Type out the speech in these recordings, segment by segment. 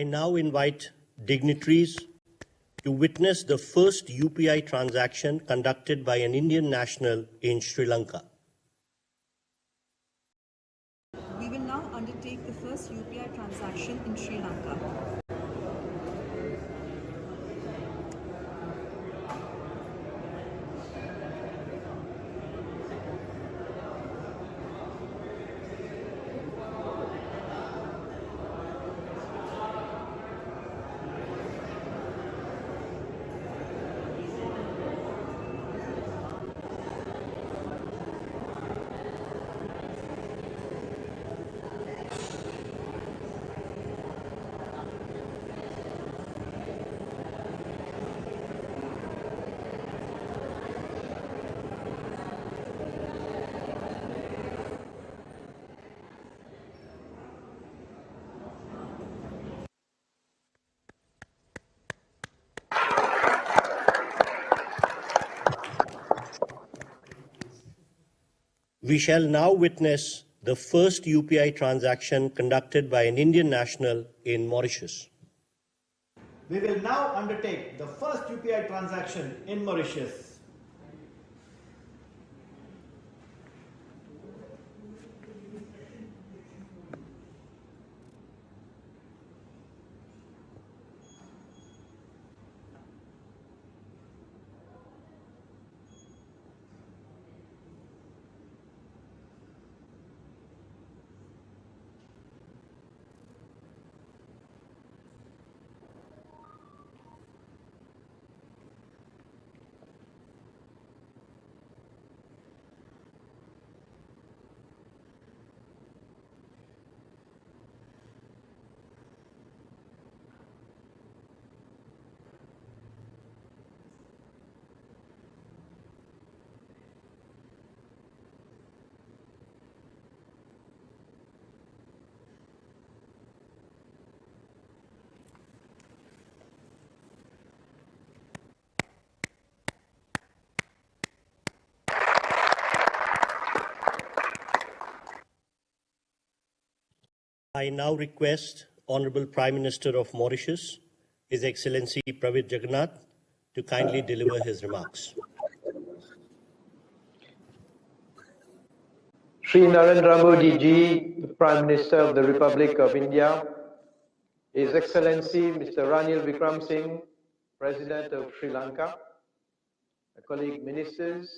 I now invite dignitaries to witness the first UPI transaction conducted by an Indian national in Sri Lanka. We will now undertake the first UPI transaction in Sri Lanka. We shall now witness the first UPI transaction conducted by an Indian national in Mauritius. We will now undertake the first UPI transaction in Mauritius. I now request Honorable Prime Minister of Mauritius, His Excellency Pravind Jagannath, to kindly deliver his remarks. Sri Narendra Modi Ji, the Prime Minister of the Republic of India, His Excellency Mr. Ranil Wickremesinghe, President of Sri Lanka, colleague ministers,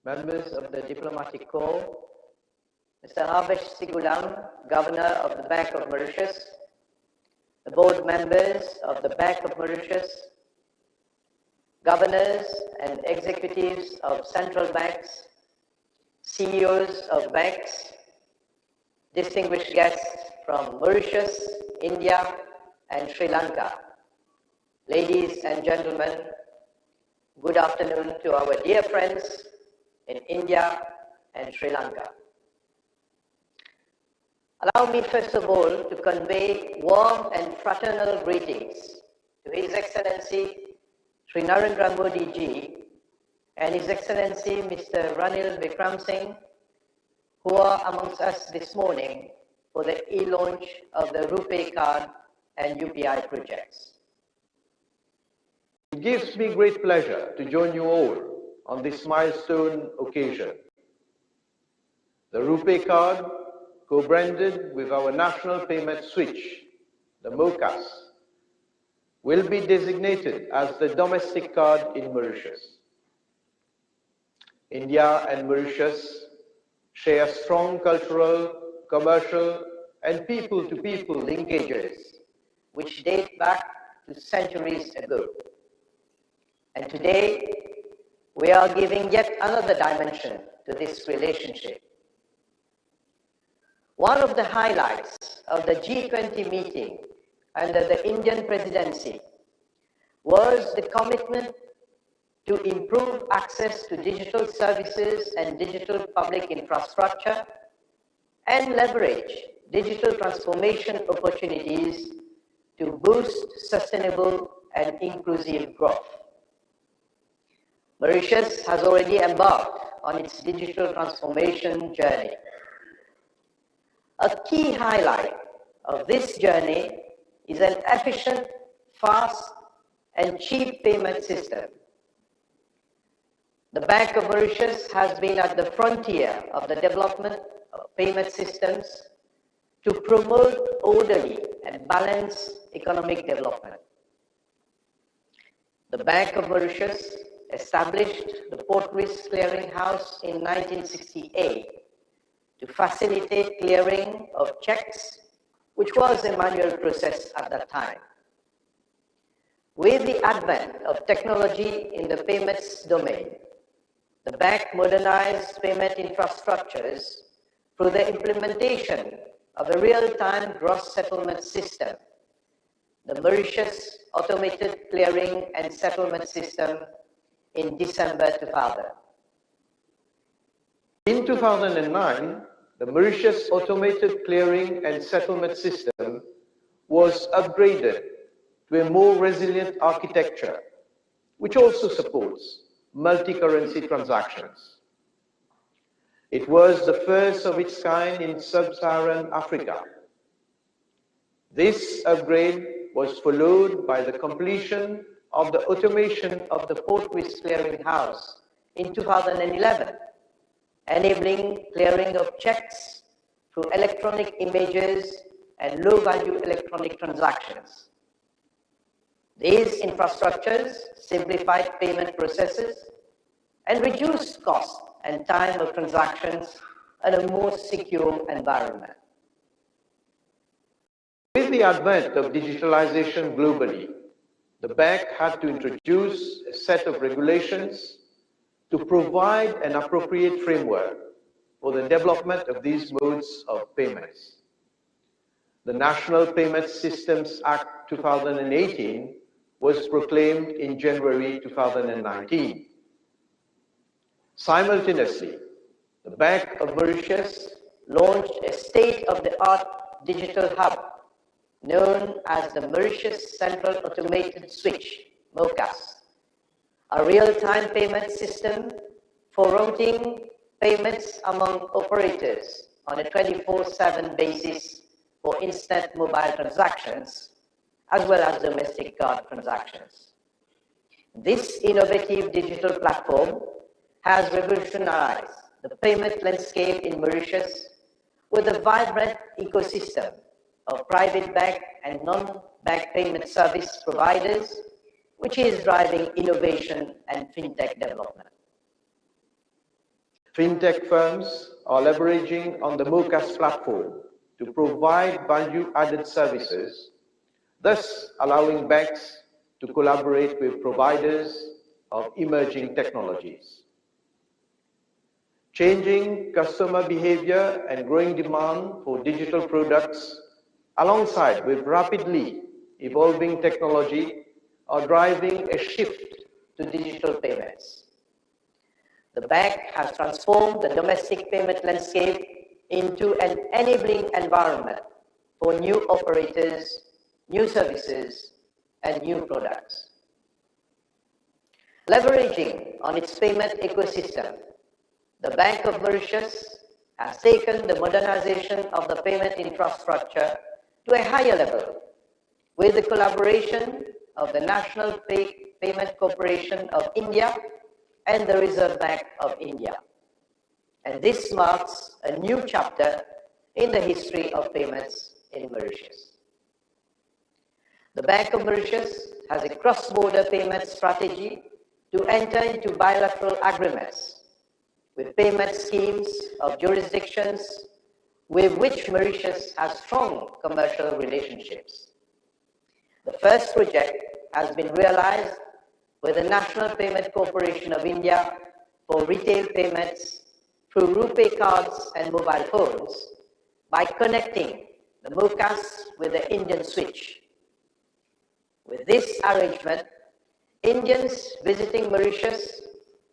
members of the Diplomatic Corps, Mr. Havesh Sigulam, Governor of the Bank of Mauritius, the board members of the Bank of Mauritius, governors and executives of central banks, CEOs of banks, distinguished guests from Mauritius, India, and Sri Lanka. Ladies and gentlemen, good afternoon to our dear friends in India and Sri Lanka. Allow me first of all to convey warm and fraternal greetings to His Excellency Sri Narendra Modi Ji and His Excellency Mr. Ranil Wickremesinghe, who are amongst us this morning for the e-launch of the RuPay card and UPI projects. It gives me great pleasure to join you all on this milestone occasion. The RuPay card, co-branded with our national payment switch, the MOCAS, will be designated as the domestic card in Mauritius. India and Mauritius share strong cultural, commercial, and people-to-people linkages, which date back to centuries ago. And today, we are giving yet another dimension to this relationship. One of the highlights of the G20 meeting under the Indian presidency was the commitment to improve access to digital services and digital public infrastructure and leverage digital transformation opportunities to boost sustainable and inclusive growth. Mauritius has already embarked on its digital transformation journey. A key highlight of this journey is an efficient, fast, and cheap payment system. The Bank of Mauritius has been at the frontier of the development of payment systems to promote orderly and balanced economic development. The Bank of Mauritius established the Port Risk Clearing House in 1968 to facilitate clearing of checks, which was a manual process at that time. With the advent of technology in the payments domain, the bank modernized payment infrastructures through the implementation of a real-time gross settlement system, the Mauritius Automated Clearing and Settlement System, in December 2000. In 2009, the Mauritius Automated Clearing and Settlement System was upgraded to a more resilient architecture, which also supports multi-currency transactions. It was the first of its kind in sub-Saharan Africa. This upgrade was followed by the completion of the automation of the Port Risk Clearing House in 2011, enabling clearing of checks through electronic images and low-value electronic transactions. These infrastructures simplified payment processes and reduced cost and time of transactions in a more secure environment. With the advent of digitalization globally, the bank had to introduce a set of regulations to provide an appropriate framework for the development of these modes of payments. The National Payment Systems Act 2018 was proclaimed in January 2019. Simultaneously, the Bank of Mauritius launched a state-of-the-art digital hub known as the Mauritius Central Automated Switch, MOCAS, a real-time payment system for routing payments among operators on a 24/7 basis for instant mobile transactions, as well as domestic card transactions. This innovative digital platform has revolutionized the payment landscape in Mauritius with a vibrant ecosystem of private bank and non-bank payment service providers, which is driving innovation and fintech development. Fintech firms are leveraging on the MOCAS platform to provide value-added services, thus allowing banks to collaborate with providers of emerging technologies. Changing customer behavior and growing demand for digital products, alongside with rapidly evolving technology, are driving a shift to digital payments. The bank has transformed the domestic payment landscape into an enabling environment for new operators, new services, and new products. Leveraging on its payment ecosystem, the Bank of Mauritius has taken the modernization of the payment infrastructure to a higher level with the collaboration of the National Payment Corporation of India and the Reserve Bank of India. And this marks a new chapter in the history of payments in Mauritius. The Bank of Mauritius has a cross-border payment strategy to enter into bilateral agreements with payment schemes of jurisdictions with which Mauritius has strong commercial relationships. The first project has been realized with the National Payment Corporation of India for retail payments through RuPay cards and mobile phones by connecting the MOCAS with the Indian switch. With this arrangement, Indians visiting Mauritius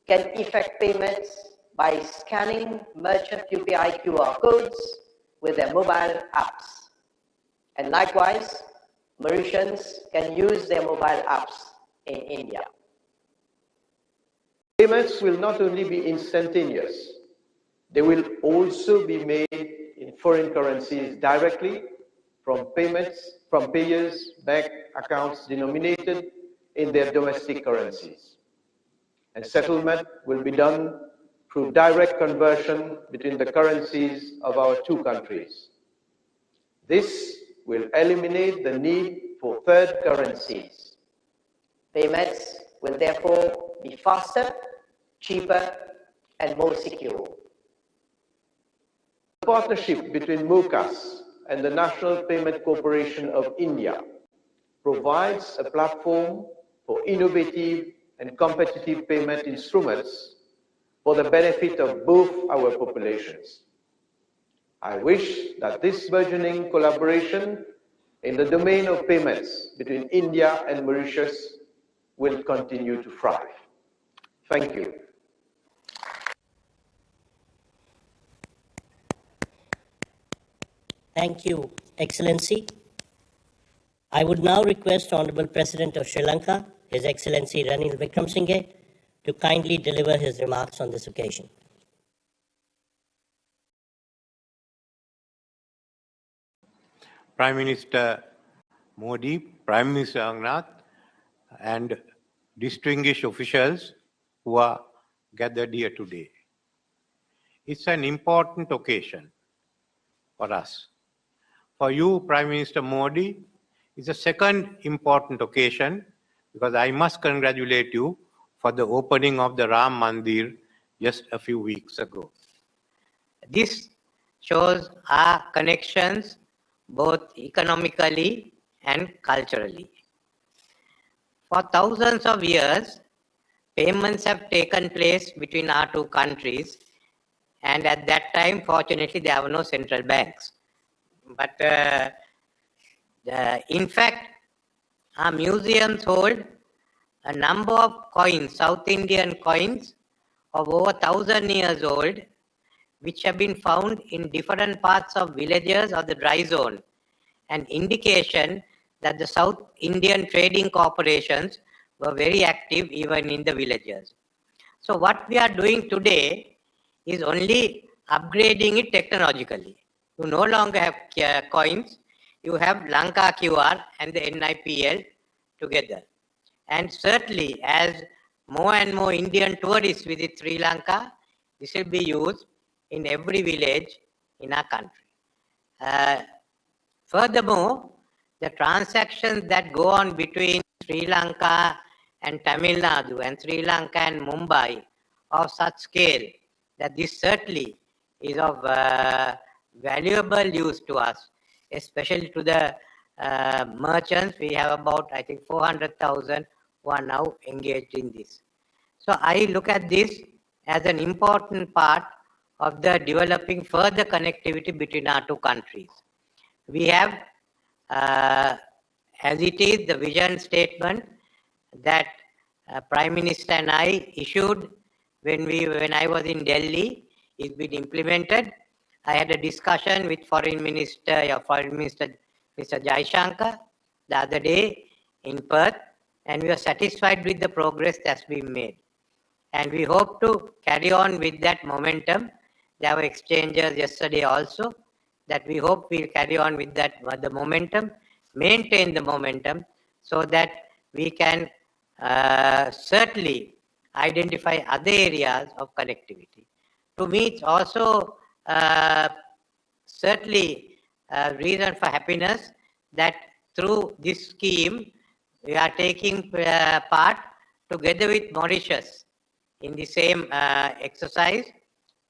can effect payments by scanning merchant UPI QR codes with their mobile apps. And likewise, Mauritians can use their mobile apps in India. Payments will not only be instantaneous, they will also be made in foreign currencies directly from payers' bank accounts denominated in their domestic currencies. And settlement will be done through direct conversion between the currencies of our two countries. This will eliminate the need for third currencies. Payments will therefore be faster, cheaper, and more secure. The partnership between MUCAS and the National Payment Corporation of India provides a platform for innovative and competitive payment instruments for the benefit of both our populations. I wish that this burgeoning collaboration in the domain of payments between India and Mauritius will continue to thrive. Thank you. Thank you, Excellency. I would now request Honorable President of Sri Lanka, His Excellency Ranil Wickremesinghe, to kindly deliver his remarks on this occasion. Prime Minister Modi, Prime Minister Angnath, and distinguished officials who are gathered here today. It's an important occasion for us. For you, Prime Minister Modi, it's a second important occasion because I must congratulate you for the opening of the Ram Mandir just a few weeks ago. This shows our connections both economically and culturally. For thousands of years, payments have taken place between our two countries, and at that time, fortunately, there were no central banks. But in fact, our museums hold a number of coins, South Indian coins of over 1,000 years old, which have been found in different parts of villages of the dry zone, an indication that the South Indian trading corporations were very active even in the villages. So what we are doing today is only upgrading it technologically. You no longer have coins, you have Lanka QR and the NIPL together. And certainly as more and more Indian tourists visit Sri Lanka, this will be used in every village in our country. Furthermore, the transactions that go on between Sri Lanka and Tamil Nadu and Sri Lanka and Mumbai of such scale that this certainly is of valuable use to us, especially to the merchants. We have about, I think, 400,000 who are now engaged in this. So I look at this as an important part of the developing further connectivity between our two countries. We have, as it is, the vision statement that Prime Minister and I issued when I was in Delhi. It's been implemented. I had a discussion with Foreign Minister Mr. Jaishankar the other day in Perth, and we are satisfied with the progress that's been made. And we hope to carry on with that momentum. There were exchanges yesterday also that we hope we'll carry on with that, the momentum, maintain the momentum so that we can certainly identify other areas of connectivity. To me, it's also certainly a reason for happiness that through this scheme, we are taking part together with Mauritius in the same exercise,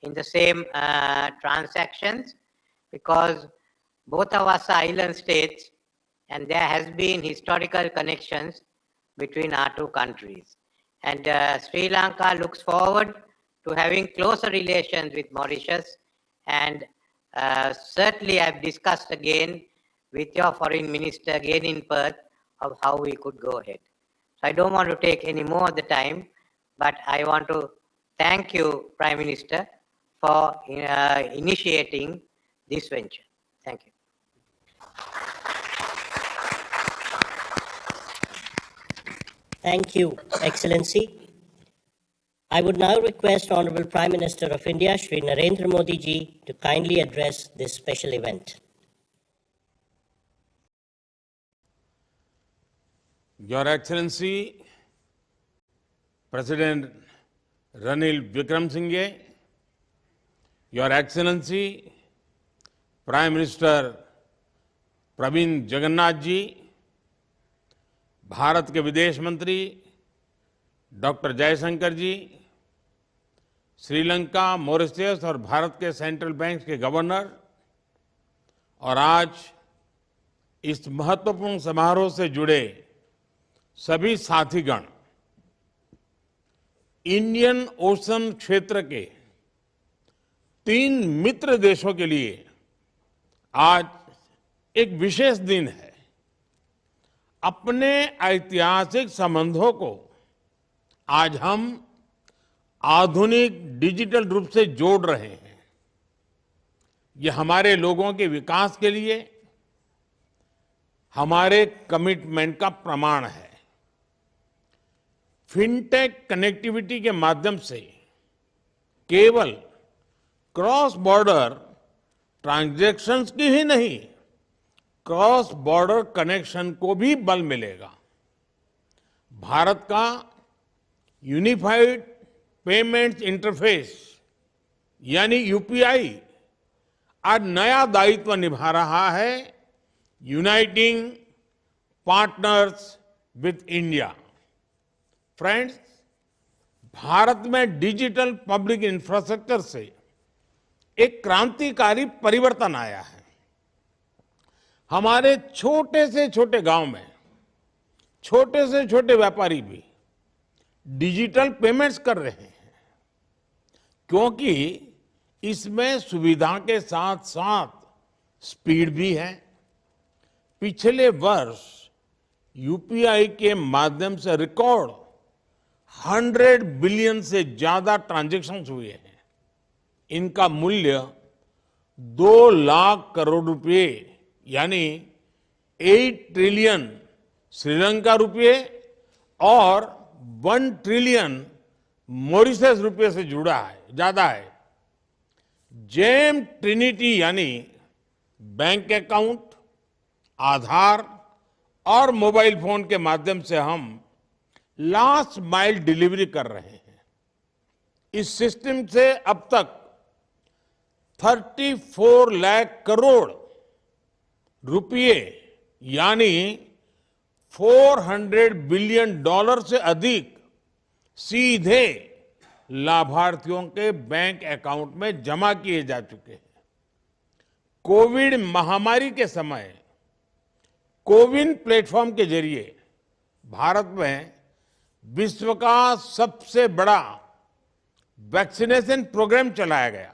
in the same transactions, because both of us are island states and there has been historical connections between our two countries. And Sri Lanka looks forward to having closer relations with Mauritius, and certainly I've discussed again with your foreign minister again in Perth of how we could go ahead. So I don't want to take any more of the time, but I want to thank you, Prime Minister, for initiating this venture. Thank you. Thank you, Excellency. I would now request Honorable Prime Minister of India, Shri Narendra Modi ji, to kindly address this special event. Your Excellency, President Ranil Wickremesinghe, Your Excellency, Prime Minister Praveen Jagannath ji, Bharat के विदेश मंत्री doctor Jaishankar जी, Sri Lanka, Mauritius और भारत के central bank के governor और आज इस महत्वपूर्ण समारोह से जुड़े सभी साथीगण, इंडियन ओशन क्षेत्र के 3 मित्र देशों के लिए आज एक विशेष दिन है। अपने ऐतिहासिक संबंधों को आज हम आधुनिक डिजिटल रूप से जोड़ रहे हैं। ये हमारे लोगों के विकास के लिए हमारे कमिटमेंट का प्रमाण है। फिनटेक कनेक्टिविटी के माध्यम से केवल क्रॉस बॉर्डर ट्रांजैक्शंस की ही नहीं, क्रॉस बॉर्डर कनेक्शन को भी बल मिलेगा। भारत का यूनिफाइड पेमेंट्स इंटरफेस यानी यूपीआई आज नया दायित्व निभा रहा है, uniting partners with India. Friends, Bharat में डिजिटल पब्लिक इंफ्रास्ट्रक्चर से एक क्रांतिकारी परिवर्तन आया है। हमारे छोटे से छोटे गांव में छोटे से छोटे व्यापारी भी डिजिटल पेमेंट्स कर रहे हैं, क्योंकि इसमें सुविधा के साथ साथ स्पीड भी है। पिछले वर्ष यूपीआई के माध्यम से रिकॉर्ड 100 बिलियन से ज्यादा ट्रांजैक्शंस हुए हैं। इनका मूल्य 2 लाख करोड़ रुपए यानी 8 ट्रिलियन श्रीलंका रुपये और 1 ट्रिलियन मॉरिशस रुपये से जुड़ा है, ज्यादा है। जेम ट्रिनिटी यानी बैंक अकाउंट, आधार और मोबाइल फोन के माध्यम से हम लास्ट माइल डिलीवरी कर रहे हैं। इस सिस्टम से अब तक 34 लाख करोड़ रुपये यानी $400 बिलियन से अधिक सीधे लाभार्थियों के बैंक अकाउंट में जमा किए जा चुके हैं। कोविड महामारी के समय कोविन प्लेटफॉर्म के जरिए भारत में विश्व का सबसे बड़ा वैक्सीनेशन प्रोग्राम चलाया गया।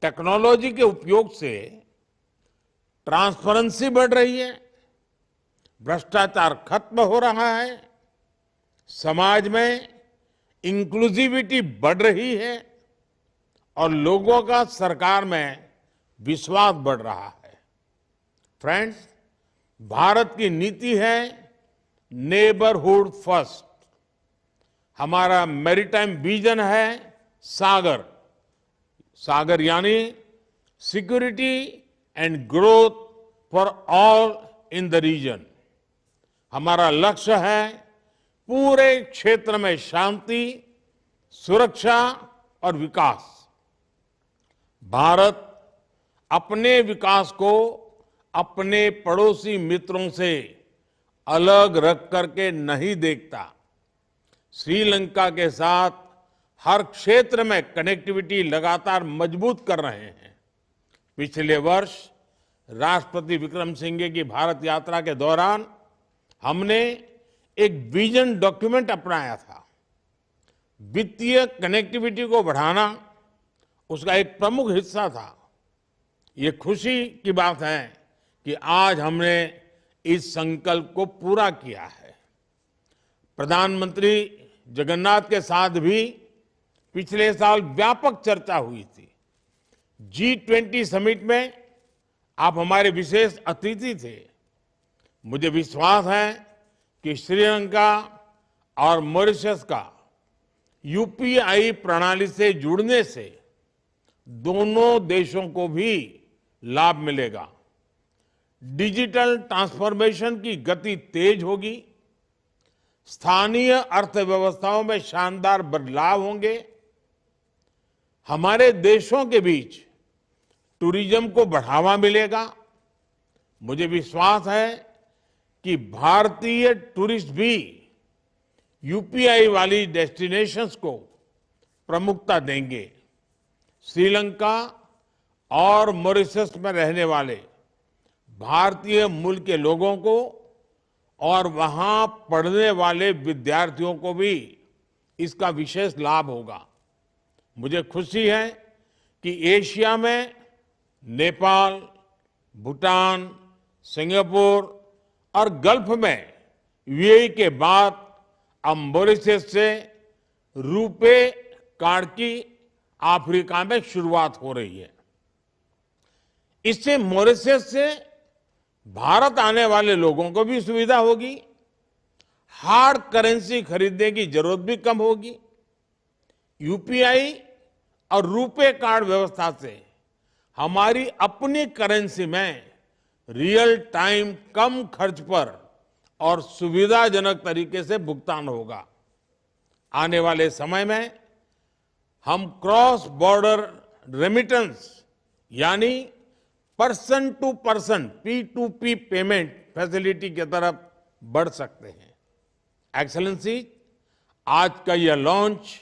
टेक्नोलॉजी के उपयोग से ट्रांसपेरेंसी बढ़ रही है, भ्रष्टाचार खत्म हो रहा है, समाज में इंक्लूसिविटी बढ़ रही है और लोगों का सरकार में विश्वास बढ़ रहा है। फ्रेंड्स, भारत की नीति है नेबरहुड फर्स्ट। हमारा मैरीटाइम विजन है सागर। सागर यानी security and growth for all in the region. हमारा लक्ष्य है पूरे क्षेत्र में शांति, सुरक्षा और विकास। भारत अपने विकास को अपने पड़ोसी मित्रों से अलग रख करके नहीं देखता। श्रीलंका के साथ हर क्षेत्र में कनेक्टिविटी लगातार मजबूत कर रहे हैं। पिछले वर्ष राष्ट्रपति विक्रमसिंघे की भारत यात्रा के दौरान हमने एक विजन डॉक्यूमेंट अपनाया था। वित्तीय कनेक्टिविटी को बढ़ाना उसका एक प्रमुख हिस्सा था। ये खुशी की बात है कि आज हमने इस संकल्प को पूरा किया है। प्रधानमंत्री जगन्नाथ के साथ भी पिछले साल व्यापक चर्चा हुई थी। G20 समिट में आप हमारे विशेष अतिथि थे। मुझे विश्वास है कि श्रीलंका और मॉरिशस का यूपीआई प्रणाली से जुड़ने से दोनों देशों को भी लाभ मिलेगा। डिजिटल ट्रांसफॉर्मेशन की गति तेज होगी, स्थानीय अर्थव्यवस्थाओं में शानदार बदलाव होंगे, हमारे देशों के बीच टूरिज्म को बढ़ावा मिलेगा। मुझे विश्वास है कि भारतीय टूरिस्ट भी यूपीआई वाली डेस्टिनेशंस को प्रमुखता देंगे। श्रीलंका और मॉरिशस में रहने वाले भारतीय मूल के लोगों को और वहां पढ़ने वाले विद्यार्थियों को भी इसका विशेष लाभ होगा। मुझे खुशी है कि एशिया में नेपाल, भूटान, सिंगापुर और गल्फ में यूएई के बाद अब मॉरिशस से रूपे कार्ड की अफ्रीका में शुरुआत हो रही है। इससे मॉरिशस से भारत आने वाले लोगों को भी सुविधा होगी, हार्ड करेंसी खरीदने की जरूरत भी कम होगी। यूपीआई और रूपे कार्ड व्यवस्था से हमारी अपनी करेंसी में रियल टाइम कम खर्च पर और सुविधाजनक तरीके से भुगतान होगा। आने वाले समय में हम क्रॉस बॉर्डर रेमिटेंस यानी person to person P2P payment facility की तरफ बढ़ सकते हैं। एक्सेलेंसी, आज का यह लॉन्च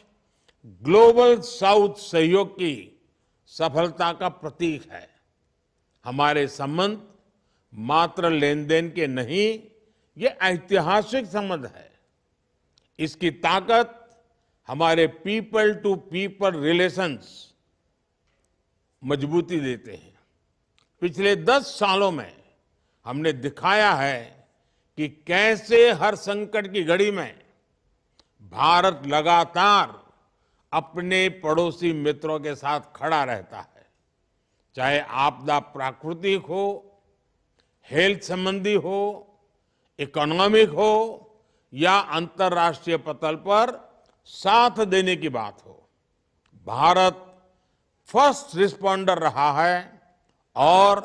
ग्लोबल साउथ सहयोग की सफलता का प्रतीक है। हमारे संबंध मात्र लेन देन के नहीं, ये ऐतिहासिक संबंध है। इसकी ताकत हमारे पीपल टू पीपल रिलेशंस मजबूती देते हैं। पिछले 10 सालों में हमने दिखाया है कि कैसे हर संकट की घड़ी में भारत लगातार अपने पड़ोसी मित्रों के साथ खड़ा रहता है। चाहे आपदा प्राकृतिक हो, हेल्थ संबंधी हो, इकोनॉमिक हो या अंतर्राष्ट्रीय पटल पर साथ देने की बात हो, भारत फर्स्ट रिस्पॉन्डर रहा है और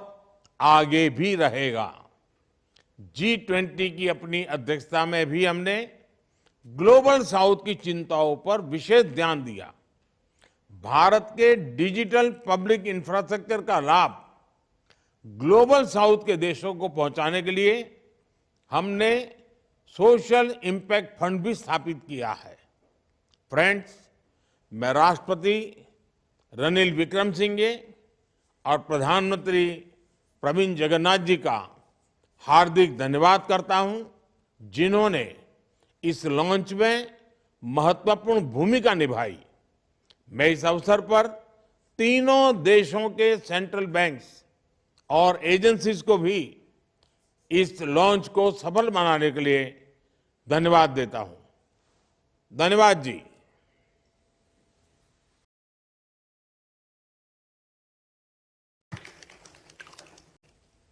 आगे भी रहेगा। G20 की अपनी अध्यक्षता में भी हमने ग्लोबल साउथ की चिंताओं पर विशेष ध्यान दिया। भारत के डिजिटल पब्लिक इंफ्रास्ट्रक्चर का लाभ ग्लोबल साउथ के देशों को पहुंचाने के लिए हमने सोशल इम्पैक्ट फंड भी स्थापित किया है। फ्रेंड्स, मैं राष्ट्रपति रनिल विक्रमसिंघे और प्रधानमंत्री प्रविंद जगन्नाथ जी का हार्दिक धन्यवाद करता हूं, जिन्होंने इस लॉन्च में महत्वपूर्ण भूमिका निभाई। मैं इस अवसर पर तीनों देशों के सेंट्रल बैंक्स और एजेंसीज को भी इस लॉन्च को सफल बनाने के लिए धन्यवाद देता हूं। धन्यवाद जी।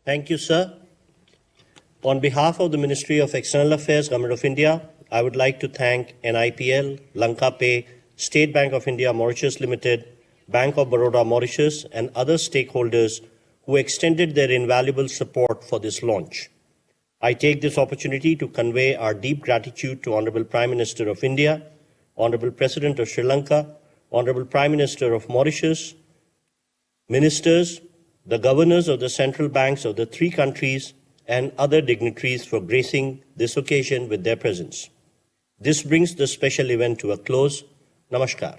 Thank you, sir. On behalf of the Ministry of External Affairs, Government of India, I would like to thank NIPL, RuPay, State Bank of India Mauritius Limited, Bank of Baroda Mauritius, and other stakeholders who extended their invaluable support for this launch. I take this opportunity to convey our deep gratitude to Honorable Prime Minister of India, Honorable President of Sri Lanka, Honorable Prime Minister of Mauritius, ministers, the governors of the central banks of the 3 countries, and other dignitaries for gracing this occasion with their presence. This brings the special event to a close. Namaskar.